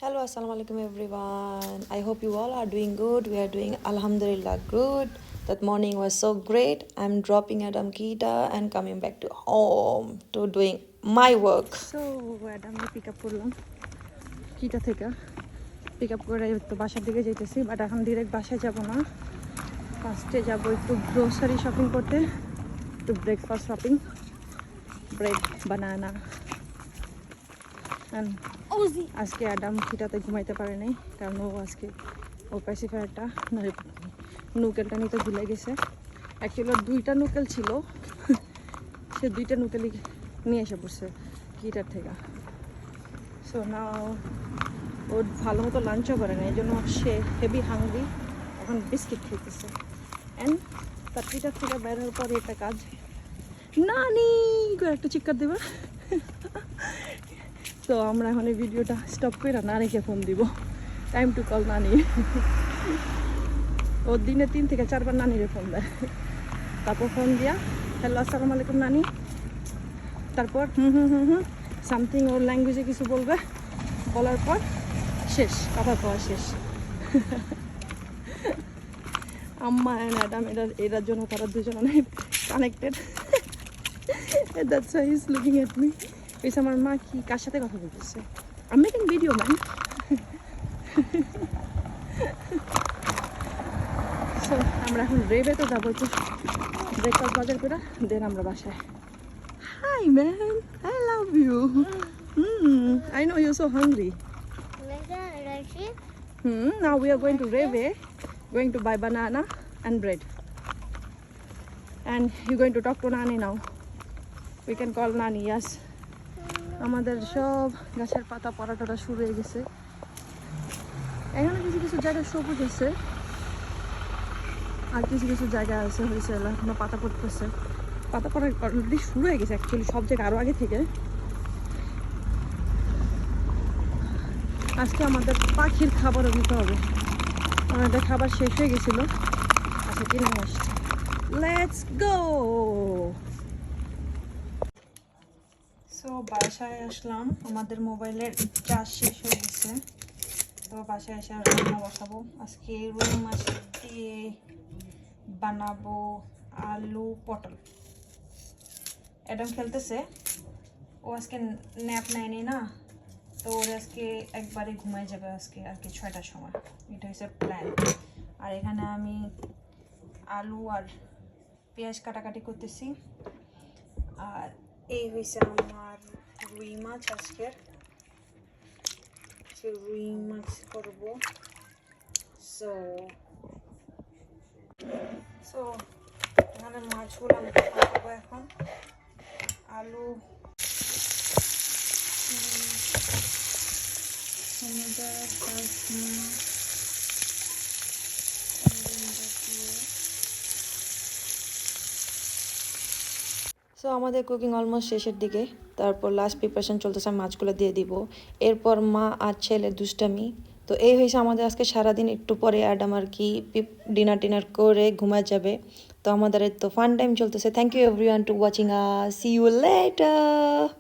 Hello, assalamu alaikum everyone. I hope you all are doing good. We are doing alhamdulillah good. That morning was so great. I'm dropping Adam Kita and coming back to home to doing my work. So Adam pick up করলাম কিটা থেকে pick up করে তো বাসার দিকে যাইতেছি but এখন direct বাসায় যাব না ফার্স্টে যাব একটু গ্রোসারি শপিং করতে একটু ব্রেকফাস্ট শপিং ব্রেড বানানা আজকে অ্যাডাম খিটাতে ঘুমাইতে পারে নাই কারণ ও আজকে ও প্যাসিফায়ারটা নুকেলটা নিতে ভুলে গেছে অ্যাকচুয়ালি ওর দুইটা নুকেল ছিল সে দুইটা নুকেলই নিয়ে এসে পড়ছে কিটার থেকে সো নাও ওর ভালো মতো লাঞ্চও করে না এই জন্য সে হেভি হাংরি এখন বিস্কিট খেতেছে অ্যান্ড তার কিটার থেকে বের হওয়ার পরে একটা কাজ নানি করে একটা চিৎকার দেবে তো আমরা এখন এই ভিডিওটা স্টপ করে নানিকে ফোন দিব টাইম টু কল নানি ও দিনে 3 থেকে 4 বার নানিরে ফোন দেয় তারপর ফোন দিয়া হ্যালো আসসালামু আলাইকুম নানি তারপর সামথিং ওর ল্যাঙ্গুয়েজে কিছু বলবে বলার পর শেষ কথা কওয়া শেষ আম্মা অ্যান্ড অ্যাডাম এটার জন্য তারা দুজন অনেক connected that's why he is looking at me ওই আমার মা কি কার সাথে কথা বলতেছে আমি মেকিং ভিডিও ম্যান সো আমরা এখন রেবেতে যাবো একটু ব্রেকফাস্ট বাজার করে দেন আমরা বাসায় hi man I love you I know you're so hungry. Now we are going to Reve, going to buy banana and bread. And you're going to talk to Nani now. We can call Nani, yes. আমাদের সব গাছের পাতা পড়াটা শুরু হয়ে গেছে এখানে কিছু কিছু জায়গায় সবুজ আছে আর কিছু কিছু জায়গা আছে হয়েছে এখনো পাতা পড়তেছে পাতা পড়া অলরেডি শুরু হয়ে গেছে অ্যাকচুয়ালি সব জায়গায় আরও আগে থেকে আজকে আমাদের পাখির খাবারও দিতে হবে আমাদের খাবার শেষ হয়ে গেছিলো আচ্ছা কিনে আসছে লেটস গো সো বাসায় আসলাম আমাদের মোবাইলের চার্জ শেষ হয়ে গেছে তো বাসায় এসে রান্না বসাবো আজকে রুই মাছ দিয়ে বানাবো আলু পটল অ্যাডাম খেলতেছে ও আজকে ন্যাপ নেয়নি না তো ওর আজকে একবারে ঘুমাই যাবে আজকে আর কি 6টার সময় এটা হচ্ছে প্ল্যান আর এখানে আমি আলু আর পেঁয়াজ কাটাকাটি করতেছি আর এই হয়েছে আমার রুই মাছ আজকের রুই মাছ করবো সো এখানে মাছগুলো আমি করবো এখন আলু সো আমাদের কুকিং অলমোস্ট শেষের দিকে তারপর লাস্ট প্রিপারেশন চলতেছে মাছগুলো দিয়ে দিব এরপর মা আর ছেলে দুষ্টামি তো এই হয়েছে আমাদের আজকে সারাদিন একটু পরে অ্যাডাম আর কি ডিনার করে ঘুমায় যাবে তো আমাদের তো ফান টাইম চলতেছে thank you everyone to watching us see you letter